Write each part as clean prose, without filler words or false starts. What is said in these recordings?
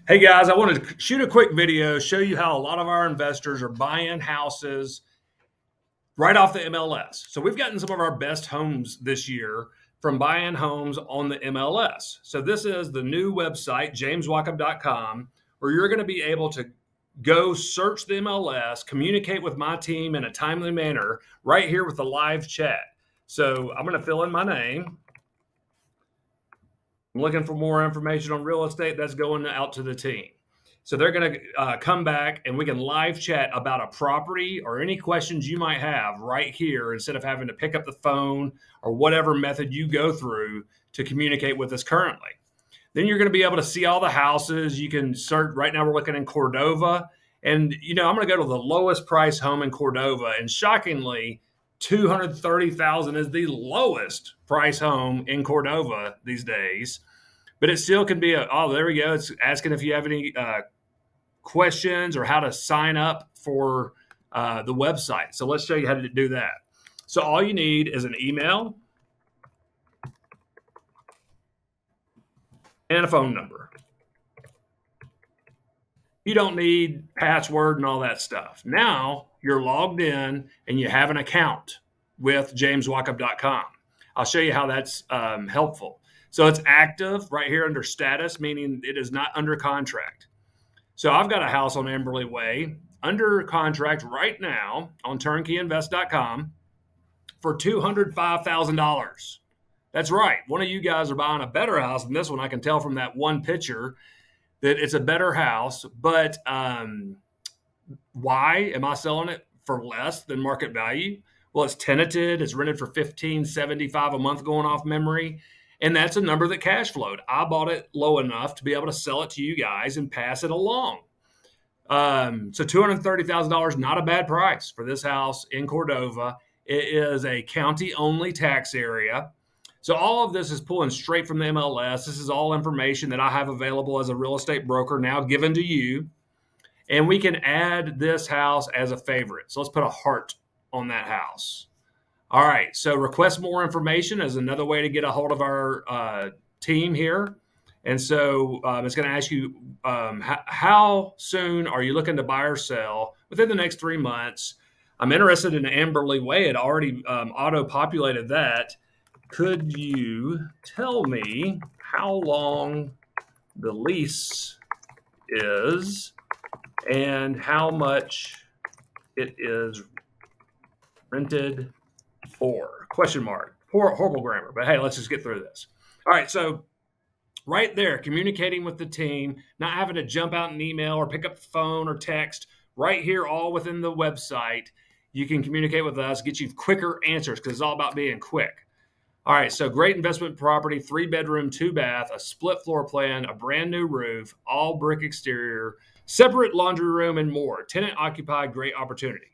Hey guys, I wanted to shoot a quick video, show you how a lot of our investors are buying houses right off the MLS. So we've gotten some of our best homes this year from buying homes on the MLS. So this is the new website, jameswalkup.com, where you're going to be able to go search the MLS, communicate with my team in a timely manner right here with the live chat. So I'm going to fill in my name. I'm looking for more information on real estate. That's going out to the team. So they're going to come back and we can live chat about a property or any questions you might have right here instead of having to pick up the phone or whatever method you go through to communicate with us currently. Then you're going to be able to see all the houses. You can search. Right now we're looking in Cordova. And, I'm going to go to the lowest price home in Cordova. And shockingly, 230,000 is the lowest price home in Cordova these days. But it still can be there we go. It's asking if you have any questions or how to sign up for the website. So let's show you how to do that. So all you need is an email and a phone number. You don't need password and all that stuff. Now you're logged in and you have an account with jameswalkup.com. I'll show you how that's helpful. So it's active right here under status, meaning it is not under contract. So I've got a house on Amberley Way under contract right now on TurnkeyInvest.com for $205,000. That's right. One of you guys are buying a better house than this one. I can tell from that one picture that it's a better house. But why am I selling it for less than market value? Well, it's tenanted. It's rented for $1,575 a month going off memory. And that's a number that cash flowed. I bought it low enough to be able to sell it to you guys and pass it along. So $230,000, not a bad price for this house in Cordova. It is a county-only tax area. So all of this is pulling straight from the MLS. This is all information that I have available as a real estate broker now given to you. And we can add this house as a favorite. So let's put a heart on that house. All right, so request more information is another way to get a hold of our team here. And so it's going to ask you how soon are you looking to buy or sell within the next 3 months. I'm interested in Amberley Way. It already auto-populated that. Could you tell me how long the lease is and how much it is rented for? Question mark. Poor, horrible grammar, but hey, let's just get through this. All right, so right there, communicating with the team, not having to jump out an email or pick up the phone or text, right here, all within the website, you can communicate with us, get you quicker answers because it's all about being quick. All right, so great investment property, 3-bedroom, 2-bath, a split floor plan, a brand new roof, all brick exterior, separate laundry room, and more. Tenant occupied, great opportunity.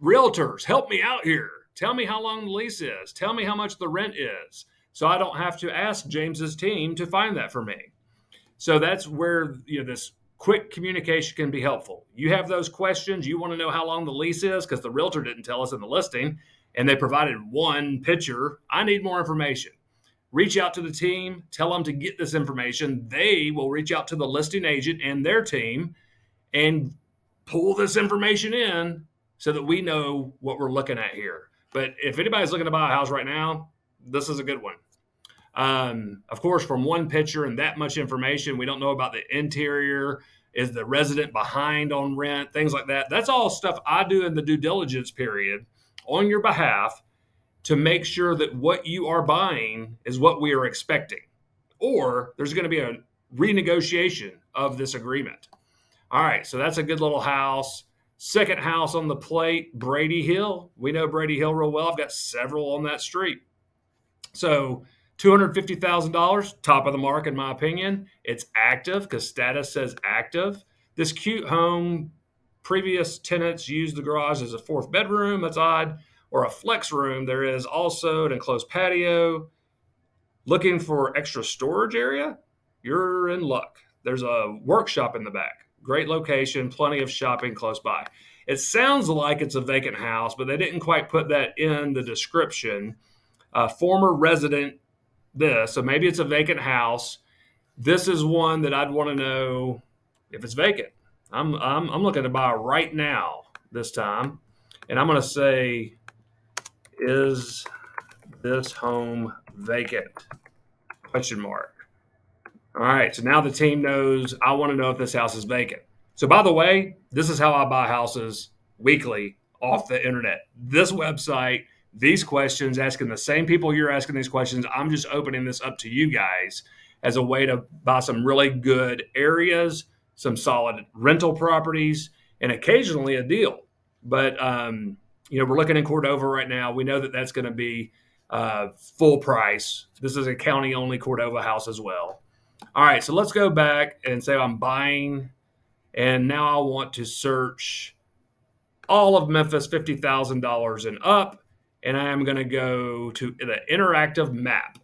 Realtors, help me out here. Tell me how long the lease is. Tell me how much the rent is, so I don't have to ask James's team to find that for me. So that's where this quick communication can be helpful. You have those questions. You want to know how long the lease is because the realtor didn't tell us in the listing, and they provided one picture. I need more information. Reach out to the team. Tell them to get this information. They will reach out to the listing agent and their team and pull this information in so that we know what we're looking at here. But if anybody's looking to buy a house right now, this is a good one. Of course, from one picture and that much information, we don't know about the interior. Is the resident behind on rent? Things like that. That's all stuff I do in the due diligence period on your behalf to make sure that what you are buying is what we are expecting, or there's going to be a renegotiation of this agreement. All right, so that's a good little house. Second house on the plate, Brady Hill. We know Brady Hill real well. I've got several on that street. So $250,000, top of the mark in my opinion. It's active because status says active. This cute home, previous tenants used the garage as a 4th bedroom. That's odd. Or a flex room. There is also an enclosed patio. Looking for extra storage area? You're in luck. There's a workshop in the back. Great location, plenty of shopping close by. It sounds like it's a vacant house, but they didn't quite put that in the description. Former resident, so maybe it's a vacant house. This is one that I'd want to know if it's vacant. I'm looking to buy right now this time, and I'm going to say, is this home vacant? Question mark. All right, so now the team knows I want to know if this house is vacant. So, by the way, this is how I buy houses weekly off the internet. This website, these questions, asking the same people you're asking these questions. I'm just opening this up to you guys as a way to buy some really good areas, some solid rental properties, and occasionally a deal. But, we're looking in Cordova right now. We know that that's going to be full price. This is a county-only Cordova house as well. All right, so let's go back and say I'm buying, and now I want to search all of Memphis, $50,000 and up, and I am going to go to the interactive map.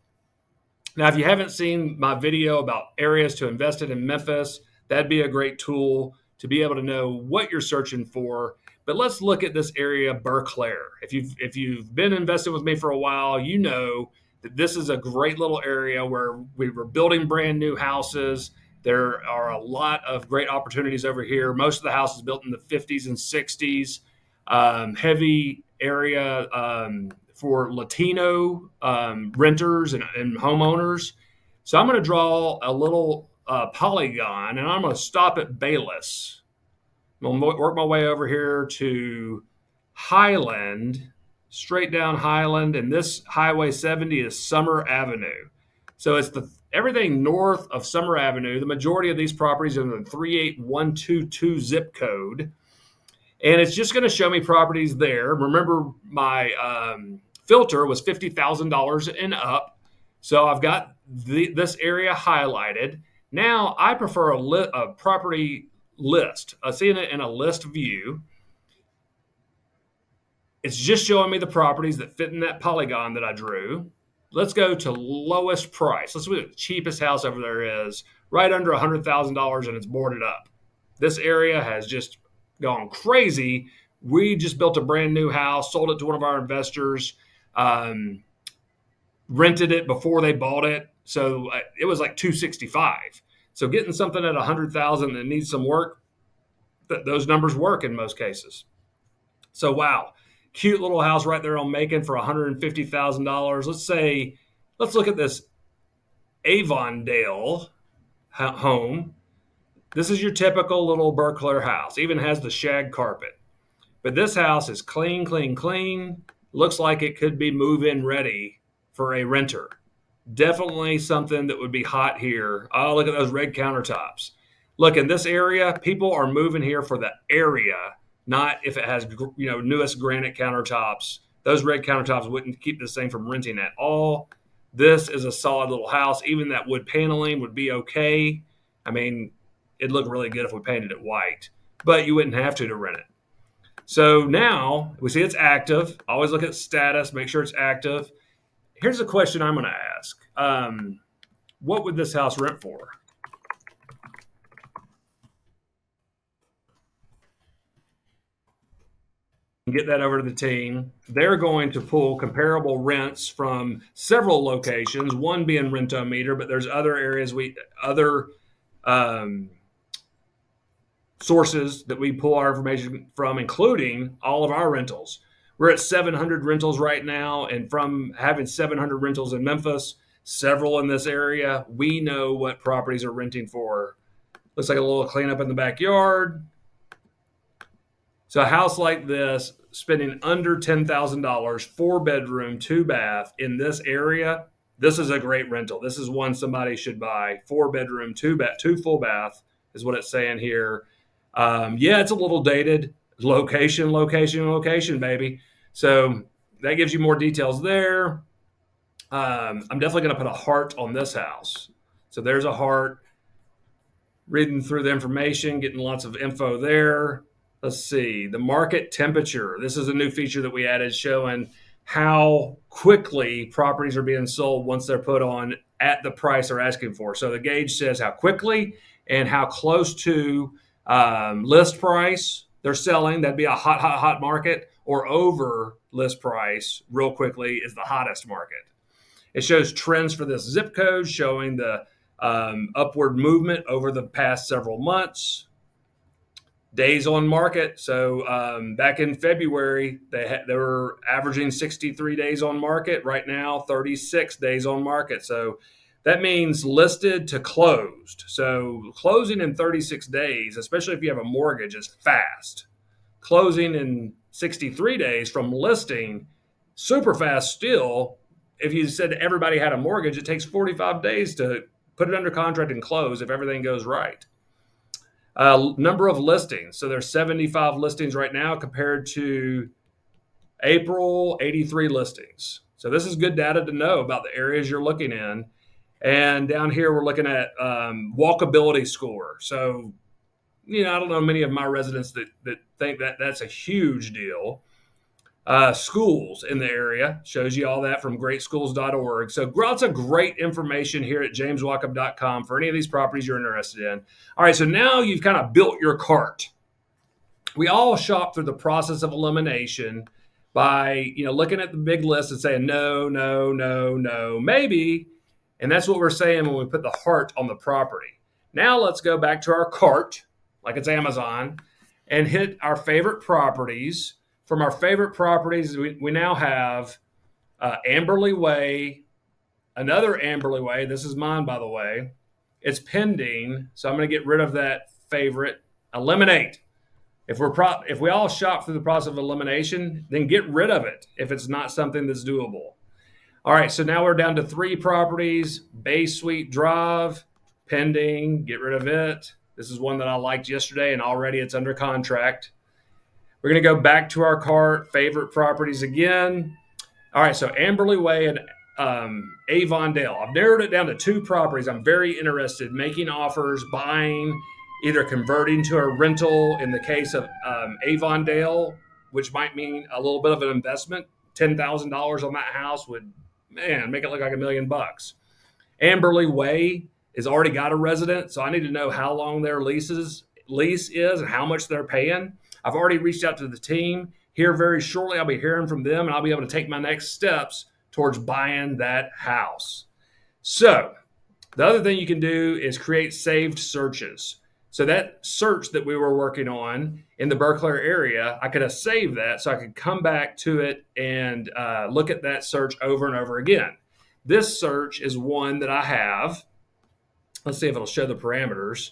Now, if you haven't seen my video about areas to invest in Memphis, that'd be a great tool to be able to know what you're searching for. But let's look at this area, Berclair. If you've been invested with me for a while, you know that this is a great little area where we were building brand new houses. There are a lot of great opportunities over here. Most of the houses built in the 50s and 60s. Heavy area for Latino renters and homeowners. So I'm going to draw a little polygon, and I'm going to stop at Bayless. I'm going to work my way over here to Highland, straight down Highland, and this Highway 70 is Summer Avenue. So it's everything north of Summer Avenue. The majority of these properties are in the 38122 zip code. And it's just going to show me properties there. Remember, my filter was $50,000 and up. So I've got this area highlighted. Now I prefer a property list. Seeing it in a list view. It's just showing me the properties that fit in that polygon that I drew. Let's go to lowest price. Let's see what the cheapest house over there is. Right under $100,000 and it's boarded up. This area has just gone crazy. We just built a brand new house, sold it to one of our investors, rented it before they bought it. So it was like $265. So getting something at $100,000 that needs some work, those numbers work in most cases. So wow, cute little house right there on Macon for $150,000. Let's look at this Avondale home. This is your typical little Berclair house. Even has the shag carpet. But this house is clean, clean, clean. Looks like it could be move-in ready for a renter. Definitely something that would be hot here. Oh, look at those red countertops. Look, in this area, people are moving here for the area, not if it has, newest granite countertops. Those red countertops wouldn't keep this thing from renting at all. This is a solid little house. Even that wood paneling would be okay. I mean, it'd look really good if we painted it white, but you wouldn't have to rent it. So now we see it's active. Always look at status, make sure it's active. Here's a question I'm going to ask. What would this house rent for? Get that over to the team. They're going to pull comparable rents from several locations, one being Rentometer, but there's other areas, other sources that we pull our information from, including all of our rentals. We're at 700 rentals right now, and from having 700 rentals in Memphis, several in this area, we know what properties are renting for. Looks like a little cleanup in the backyard. So a house like this, spending under $10,000, 4-bedroom, 2-bath in this area, this is a great rental. This is one somebody should buy. 4-bedroom, 2 full bath is what it's saying here. Yeah, it's a little dated. Location, baby. So that gives you more details there. I'm definitely going to put a heart on this house. So there's a heart. Reading through the information, getting lots of info there. Let's see, the market temperature. This is a new feature that we added showing how quickly properties are being sold once they're put on at the price they're asking for. So the gauge says how quickly and how close to list price they're selling. That'd be a hot market, or over list price real quickly is the hottest market. It shows trends for this zip code, showing the upward movement over the past several months. Days on market. So back in February, they were averaging 63 days on market. Right now, 36 days on market. So that means listed to closed. So closing in 36 days, especially if you have a mortgage, is fast. Closing in 63 days from listing, super fast still. If you said everybody had a mortgage, it takes 45 days to put it under contract and close if everything goes right. Number of listings. So there's 75 listings right now compared to April, 83 listings. So this is good data to know about the areas you're looking in. And down here, we're looking at Walkability Score. So, I don't know many of my residents that think that that's a huge deal. Schools in the area, shows you all that from greatschools.org. So lots of great information here at jameswalkup.com for any of these properties you're interested in. All right, so now you've kind of built your cart. We all shop through the process of elimination by looking at the big list and saying no, no, no, no, maybe. And that's what we're saying when we put the heart on the property. Now let's go back to our cart, like it's Amazon, and hit our favorite properties. From our favorite properties, we now have Amberley Way, another Amberley Way. This is mine, by the way. It's pending, so I'm going to get rid of that favorite. Eliminate. If we all shop through the process of elimination, then get rid of it if it's not something that's doable. All right, so now we're down to 3 properties. Bay Suite Drive, pending. Get rid of it. This is one that I liked yesterday, and already it's under contract. We're going to go back to our cart, favorite properties again. All right, so Amberley Way and Avondale. I've narrowed it down to 2 properties. I'm very interested in making offers, buying, either converting to a rental in the case of Avondale, which might mean a little bit of an investment. $10,000 on that house would, make it look like $1 million. Amberley Way has already got a resident, so I need to know how long their lease is and how much they're paying. I've already reached out to the team. Here very shortly, I'll be hearing from them, and I'll be able to take my next steps towards buying that house. So the other thing you can do is create saved searches. So that search that we were working on in the Berkeley area, I could have saved that so I could come back to it and look at that search over and over again. This search is one that I have. Let's see if it'll show the parameters.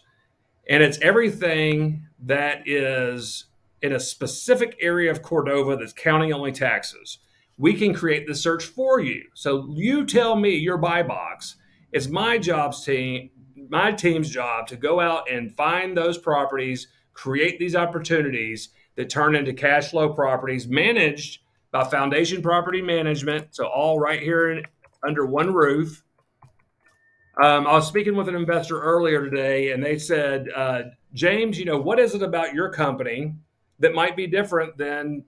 And it's everything that is in a specific area of Cordova that's county only taxes. We can create the search for you. So you tell me your buy box. It's my team's job to go out and find those properties, create these opportunities that turn into cash flow properties managed by Foundation Property Management. So all right here under one roof. I was speaking with an investor earlier today, and they said, James, what is it about your company that might be different than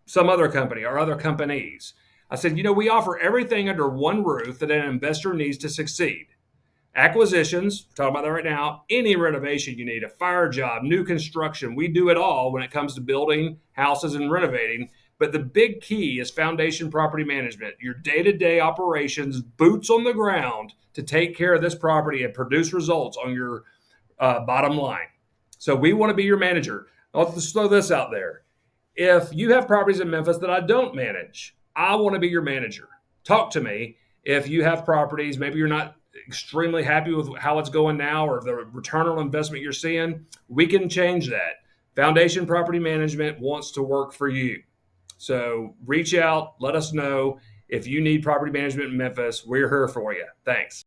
some other company or other companies? I said, we offer everything under one roof that an investor needs to succeed. Acquisitions, we're talking about that right now, any renovation you need, a fire job, new construction, we do it all when it comes to building houses and renovating. But the big key is Foundation Property Management, your day-to-day operations, boots on the ground to take care of this property and produce results on your bottom line. So we want to be your manager. Let's throw this out there. If you have properties in Memphis that I don't manage, I want to be your manager. Talk to me. If you have properties, maybe you're not extremely happy with how it's going now or the return on investment you're seeing, we can change that. Foundation Property Management wants to work for you. So reach out, let us know. If you need property management in Memphis, we're here for you. Thanks.